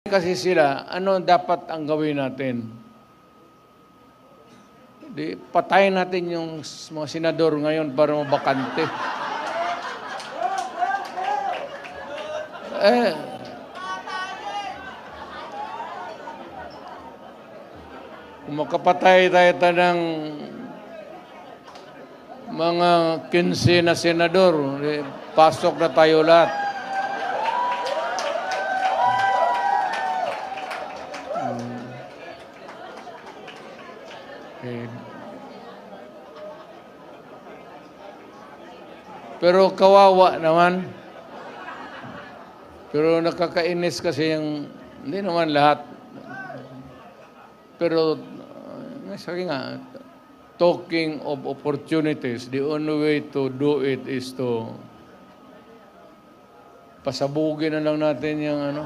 Kasi sila, ano dapat ang gawin natin? Di, patayin natin yung mga senador ngayon para mabakante. Kung makapatay tayo ng mga 15 na senador, pasok na tayo lahat. Pero kawawa naman. Pero nakakainis kasi yung, hindi naman lahat. Pero, sabi nga, talking of opportunities, the only way to do it is to pasabugin na lang natin yung ano.